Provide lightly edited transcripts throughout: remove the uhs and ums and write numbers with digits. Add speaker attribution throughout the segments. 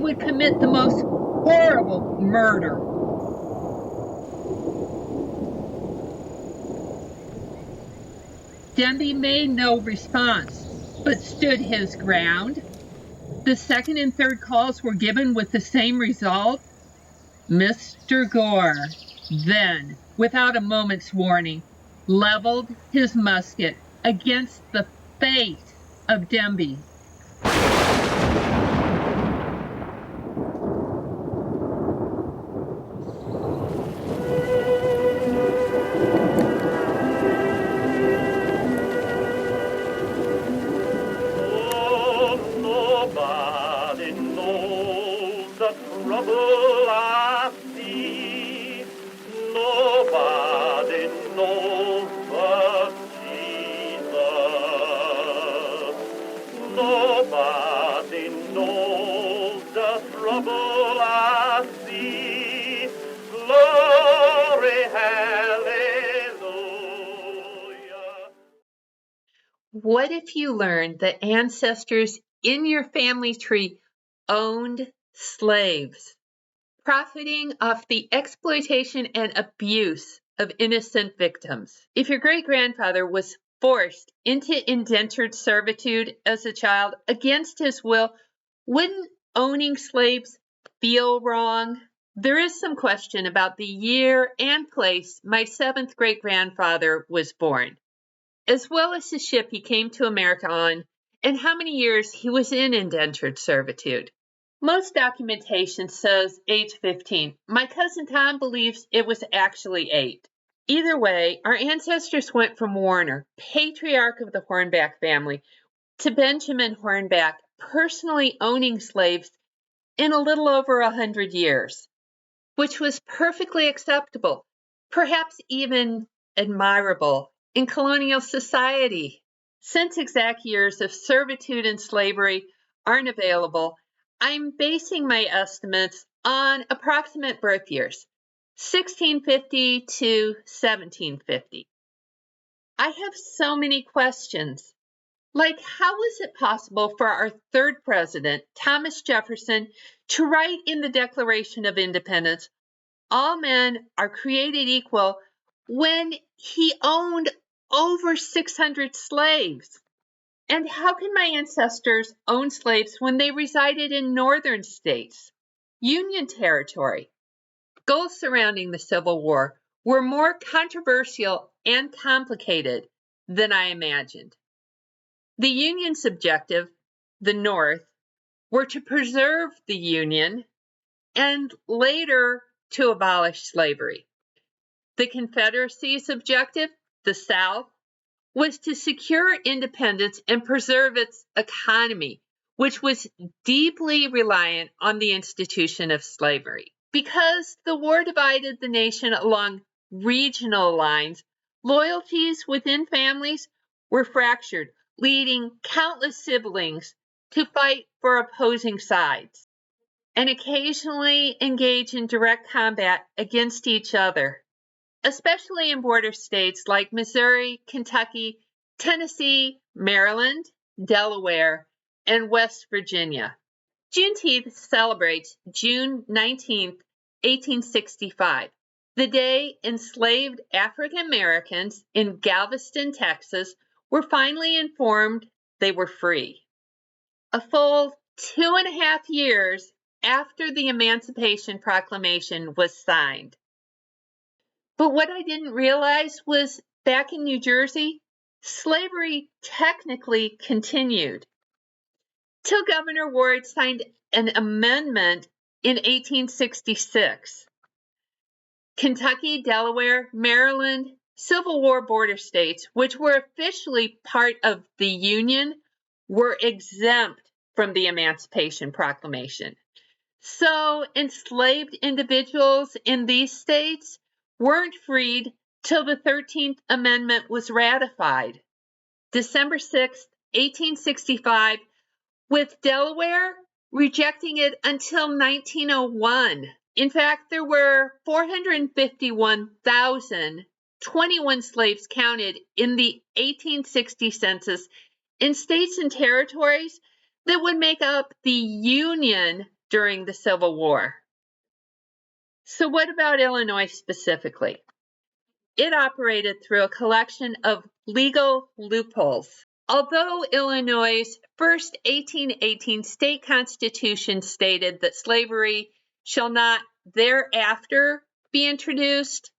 Speaker 1: would commit the most horrible murder. Demby made no response, but stood his ground. The second and third calls were given with the same result. Mr. Gore then, without a moment's warning, leveled his musket against the face of Demby.
Speaker 2: Nobody knows the trouble I see. Nobody knows but Jesus. Nobody knows the trouble I see. Glory, hallelujah.
Speaker 1: What if you learned that ancestors in your family tree owned slaves, profiting off the exploitation and abuse of innocent victims? If your great-grandfather was forced into indentured servitude as a child against his will, wouldn't owning slaves feel wrong? There is some question about the year and place my seventh great-grandfather was born, as well as the ship he came to America on, and how many years he was in indentured servitude. Most documentation says age 15. My cousin Tom believes it was actually 8. Either way, our ancestors went from Warner, patriarch of the Hornback family, to Benjamin Hornback, personally owning slaves in a little over 100 years, which was perfectly acceptable, perhaps even admirable in colonial society. Since exact years of servitude and slavery aren't available, I'm basing my estimates on approximate birth years, 1650 to 1750. I have so many questions. Like, how was it possible for our third president, Thomas Jefferson, to write in the Declaration of Independence, all men are created equal, when he owned over 600 slaves? And how can my ancestors own slaves when they resided in northern states, Union territory? Goals surrounding the Civil War were more controversial and complicated than I imagined. The Union's objective, the North, were to preserve the Union and later to abolish slavery. The Confederacy's objective, the South, was to secure independence and preserve its economy, which was deeply reliant on the institution of slavery. Because the war divided the nation along regional lines, loyalties within families were fractured, leading countless siblings to fight for opposing sides and occasionally engage in direct combat against each other, especially in border states like Missouri, Kentucky, Tennessee, Maryland, Delaware, and West Virginia. Juneteenth celebrates June 19, 1865, the day enslaved African Americans in Galveston, Texas, were finally informed they were free. A full 2.5 years after the Emancipation Proclamation was signed. But what I didn't realize was back in New Jersey, slavery technically continued till Governor Ward signed an amendment in 1866. Kentucky, Delaware, Maryland, Civil War border states, which were officially part of the Union, were exempt from the Emancipation Proclamation. So enslaved individuals in these states weren't freed till the 13th Amendment was ratified, December 6, 1865, with Delaware rejecting it until 1901. In fact, there were 451,021 slaves counted in the 1860 census in states and territories that would make up the Union during the Civil War. So what about Illinois specifically? It operated through a collection of legal loopholes. Although Illinois' first 1818 state constitution stated that slavery shall not thereafter be introduced,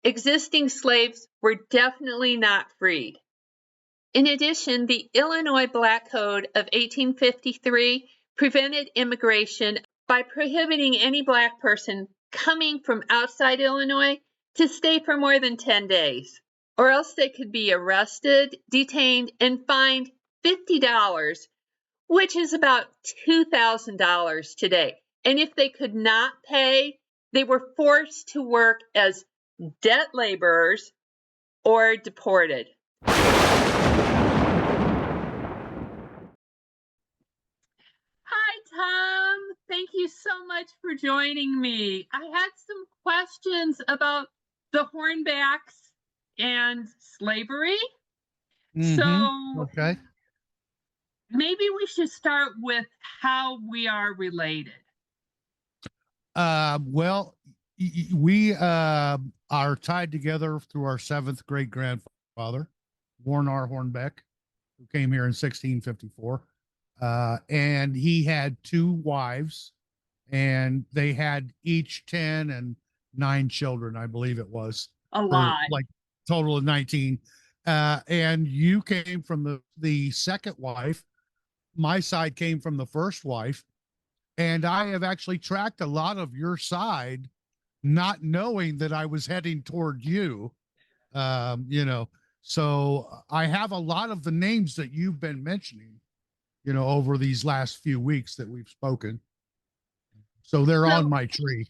Speaker 1: existing slaves were definitely not freed. In addition, the Illinois Black Code of 1853 prevented immigration by prohibiting any Black person coming from outside Illinois to stay for more than 10 days, or else they could be arrested, detained, and fined $50, which is about $2,000 today. And if they could not pay, they were forced to work as debt laborers or deported. Hi, Tom. Thank you so much for joining me. I had some questions about the Hornbacks and slavery. So
Speaker 3: Okay.
Speaker 1: maybe we should start with how we are related.
Speaker 3: Well, we are tied together through our seventh great grandfather, Warren R. Hornbeck, who came here in 1654. And he had two wives, and they had each 10 and 9 children, I believe it was.
Speaker 1: A lot.
Speaker 3: Like total of 19. And you came from the second wife. My side came from the first wife. And I have actually tracked a lot of your side, not knowing that I was heading toward you. So I have a lot of the names that you've been mentioning, over these last few weeks that we've spoken. So they're on my tree.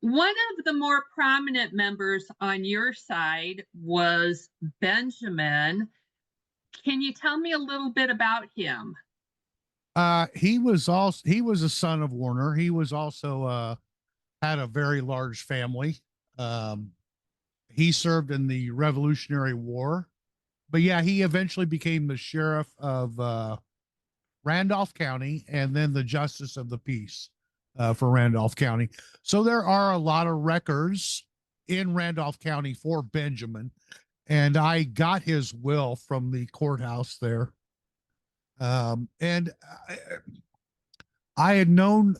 Speaker 1: One of the more prominent members on your side was Benjamin. Can you tell me a little bit about him?
Speaker 3: He was a son of Warner. He was also had a very large family. He served in the Revolutionary War, but yeah, he eventually became the sheriff of Randolph County and then the justice of the peace for Randolph County. So there are a lot of records in Randolph County for Benjamin, and I got his will from the courthouse there. And I had known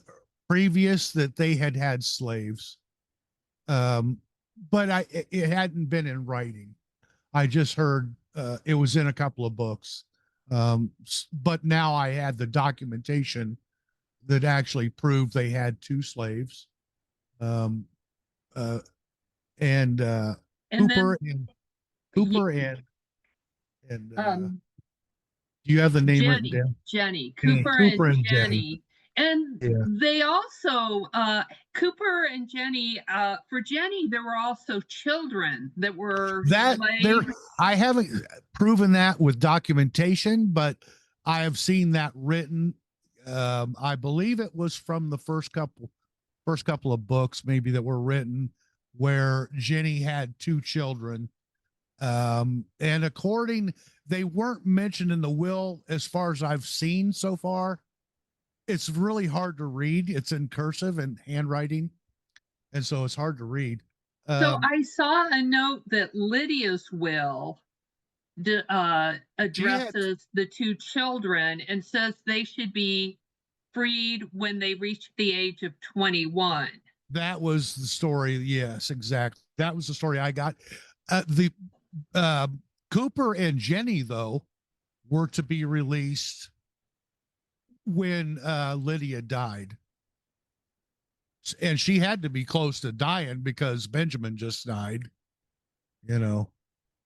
Speaker 3: previous that they had slaves, but it hadn't been in writing. I just heard it was in a couple of books. But now I had the documentation that actually proved they had 2 slaves. And Cooper and do you have the name written down?
Speaker 1: Jenny, Cooper and Jenny. And
Speaker 3: yeah.
Speaker 1: They also, Cooper and Jenny, for Jenny, there were also children that were slaves.
Speaker 3: I haven't proven that with documentation, but I have seen that written. I believe it was from the first couple of books, maybe, that were written, where Jenny had 2 children. And they weren't mentioned in the will as far as I've seen so far. It's really hard to read. It's in cursive and handwriting, and so it's hard to read.
Speaker 1: So I saw a note that Lydia's will addresses the 2 children and says they should be freed when they reach the age of 21.
Speaker 3: That was the story. Yes, exactly. That was the story I got. The Cooper and Jenny, though, were to be released when Lydia died. And she had to be close to dying because Benjamin just died,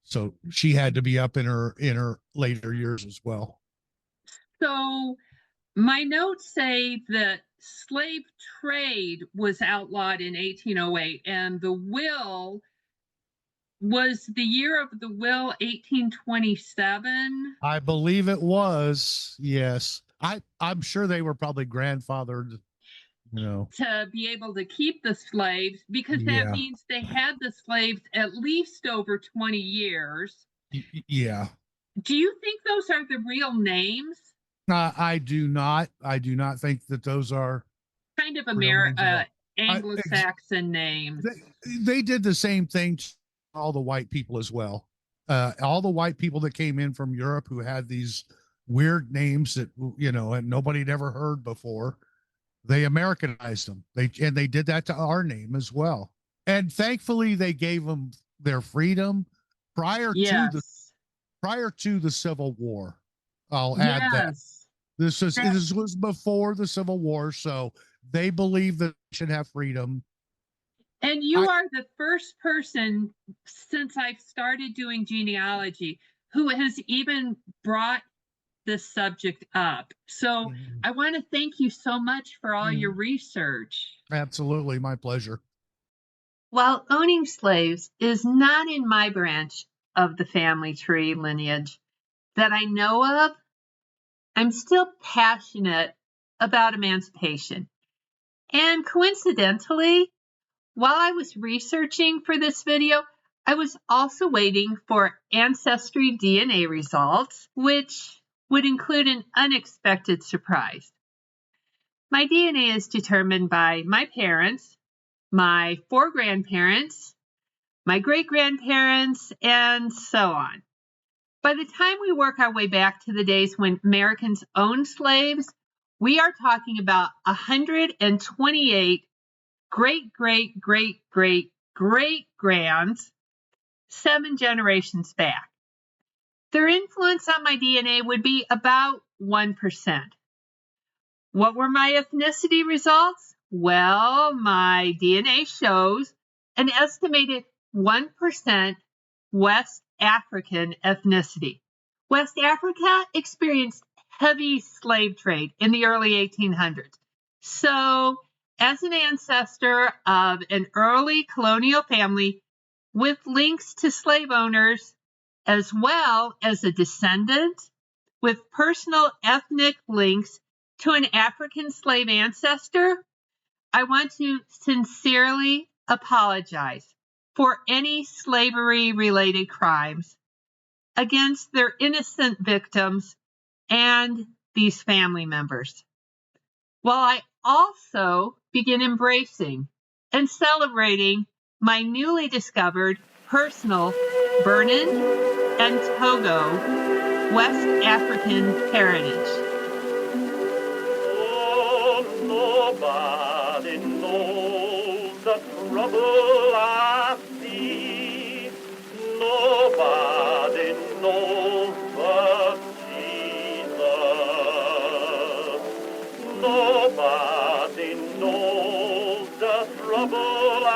Speaker 3: so she had to be up in her later years as well.
Speaker 1: So my notes say that slave trade was outlawed in 1808, and the will was the year of the will 1827.
Speaker 3: I believe it was. Yes. I'm sure they were probably grandfathered,
Speaker 1: to be able to keep the slaves, because that means they had the slaves at least over 20 years.
Speaker 3: Yeah.
Speaker 1: Do you think those are the real names?
Speaker 3: I do not. I do not think that those are
Speaker 1: kind of
Speaker 3: real names at all.
Speaker 1: Anglo-Saxon names.
Speaker 3: They did the same thing to all the white people as well. All the white people that came in from Europe who had these weird names that, you know, and nobody had ever heard before, they Americanized them. They did that to our name as well. And thankfully they gave them their freedom prior to the
Speaker 1: Yes.
Speaker 3: Civil War. I'll add that.
Speaker 1: Yes.
Speaker 3: This was before the Civil War, so they believe that they should have freedom.
Speaker 1: And you are the first person since I've started doing genealogy who has even brought this subject up. So I want to thank you so much for all your research.
Speaker 3: Absolutely, my pleasure.
Speaker 1: While owning slaves is not in my branch of the family tree lineage that I know of, I'm still passionate about emancipation. And coincidentally, while I was researching for this video, I was also waiting for Ancestry DNA results, which would include an unexpected surprise. My DNA is determined by my parents, my 4 grandparents, my great-grandparents, and so on. By the time we work our way back to the days when Americans owned slaves, we are talking about 128 great-great-great-great-great-grands, 7 generations back. Their influence on my DNA would be about 1%. What were my ethnicity results? Well, my DNA shows an estimated 1% West African ethnicity. West Africa experienced heavy slave trade in the early 1800s. So, as an ancestor of an early colonial family with links to slave owners, as well as a descendant with personal ethnic links to an African slave ancestor, I want to sincerely apologize for any slavery-related crimes against their innocent victims and these family members, while I also begin embracing and celebrating my newly discovered personal Bernin and Togo West African heritage.
Speaker 2: Oh, nobody knows the trouble I see. Nobody knows but Jesus. Nobody knows the trouble I